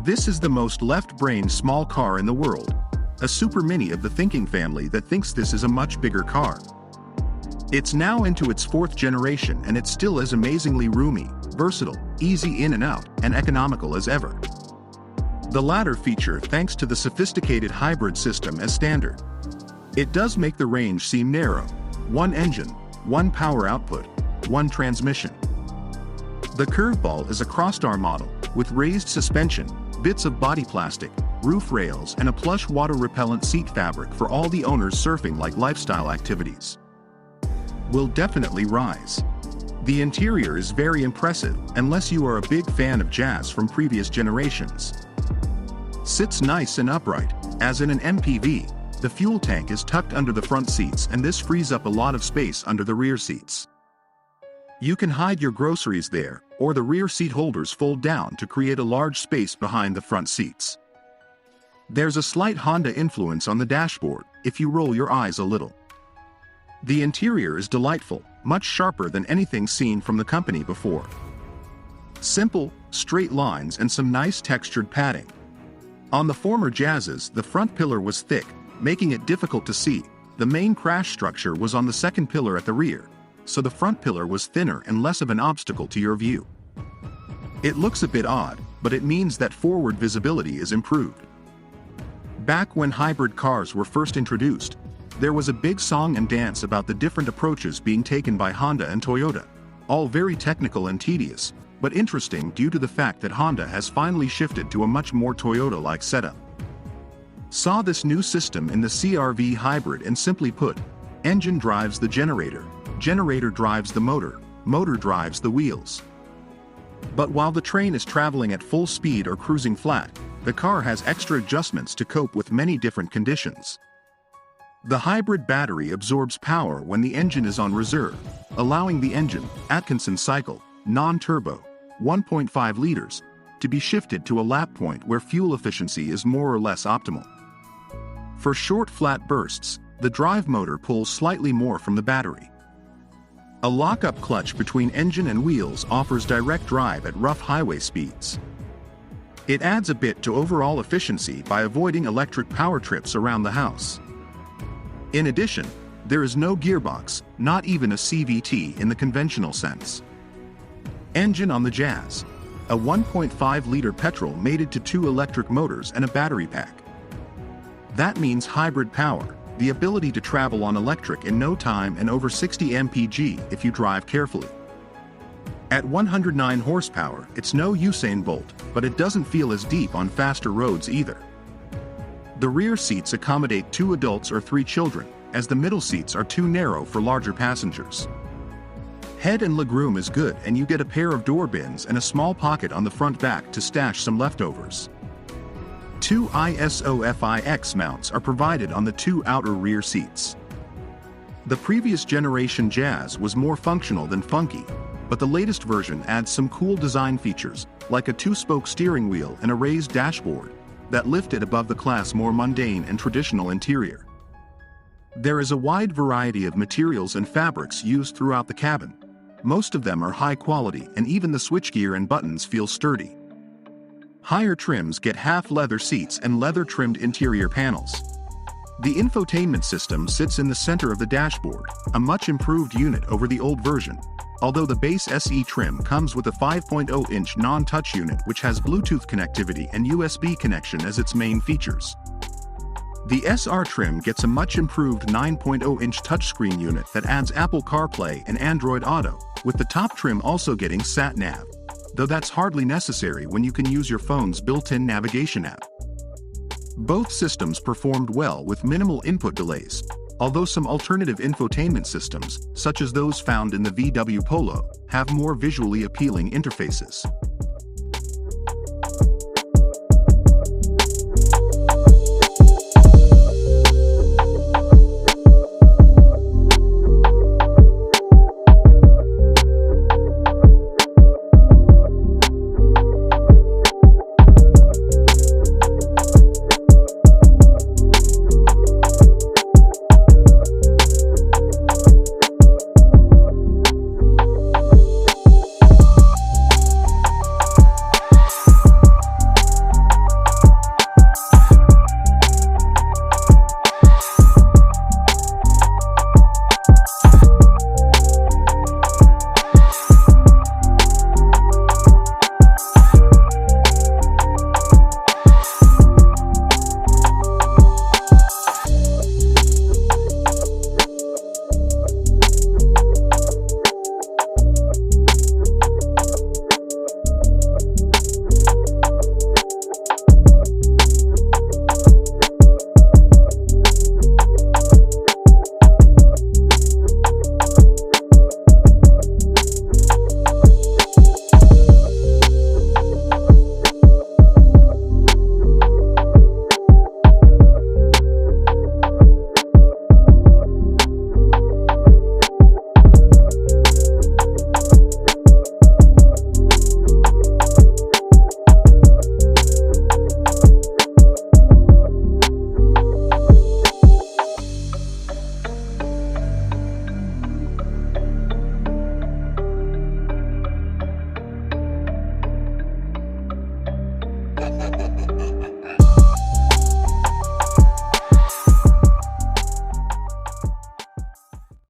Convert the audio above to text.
This is the most left-brained small car in the world, a super mini of the thinking family that thinks this is a much bigger car. It's now into its 4th generation and it's still as amazingly roomy, versatile, easy in and out, and economical as ever. The latter feature thanks to the sophisticated hybrid system as standard. It does make the range seem narrow: 1 engine, 1 power output, 1 transmission. The curveball is a crossbar model, with raised suspension, bits of body plastic, roof rails and a plush water-repellent seat fabric for all the owners surfing like lifestyle activities. Will definitely rise. The interior is very impressive, unless you are a big fan of Jazz from previous generations. Sits nice and upright, as in an MPV. The fuel tank is tucked under the front seats and this frees up a lot of space under the rear seats. You can hide your groceries there, or the rear seat holders fold down to create a large space behind the front seats. There's a slight Honda influence on the dashboard, if you roll your eyes a little. The interior is delightful, much sharper than anything seen from the company before. Simple, straight lines and some nice textured padding. On the former Jazzes, the front pillar was thick, making it difficult to see. The main crash structure was on the second pillar at the rear, so the front pillar was thinner and less of an obstacle to your view. It looks a bit odd, but it means that forward visibility is improved. Back when hybrid cars were first introduced, there was a big song and dance about the different approaches being taken by Honda and Toyota, all very technical and tedious, but interesting due to the fact that Honda has finally shifted to a much more Toyota-like setup. Saw this new system in the CR-V hybrid, and simply put, engine drives the generator, generator drives the motor, motor drives the wheels. But while the train is traveling at full speed or cruising flat, the car has extra adjustments to cope with many different conditions. The hybrid battery absorbs power when the engine is on reserve, allowing the engine, Atkinson cycle, non-turbo, 1.5 liters, to be shifted to a lap point where fuel efficiency is more or less optimal. For short flat bursts, the drive motor pulls slightly more from the battery. A lock-up clutch between engine and wheels offers direct drive at rough highway speeds. It adds a bit to overall efficiency by avoiding electric power trips around the house. In addition, there is no gearbox, not even a CVT in the conventional sense. Engine on the Jazz: a 1.5-liter petrol mated to 2 electric motors and a battery pack. That means hybrid power, the ability to travel on electric in no time and over 60 mpg if you drive carefully. At 109 horsepower, it's no Usain Bolt, but it doesn't feel as deep on faster roads either. The rear seats accommodate 2 adults or 3 children, as the middle seats are too narrow for larger passengers. Head and legroom is good, and you get a pair of door bins and a small pocket on the front back to stash some leftovers. 2 ISOFIX mounts are provided on the 2 outer rear seats. The previous generation Jazz was more functional than funky, but the latest version adds some cool design features, like a 2-spoke steering wheel and a raised dashboard, that lift it above the class more mundane and traditional interior. There is a wide variety of materials and fabrics used throughout the cabin. Most of them are high quality, and even the switchgear and buttons feel sturdy. Higher trims get half leather seats and leather-trimmed interior panels. The infotainment system sits in the center of the dashboard, a much improved unit over the old version, although the base SE trim comes with a 5.0-inch non-touch unit which has Bluetooth connectivity and USB connection as its main features. The SR trim gets a much improved 9.0-inch touchscreen unit that adds Apple CarPlay and Android Auto, with the top trim also getting sat-nav, though that's hardly necessary when you can use your phone's built-in navigation app. Both systems performed well with minimal input delays, although some alternative infotainment systems, such as those found in the VW Polo, have more visually appealing interfaces.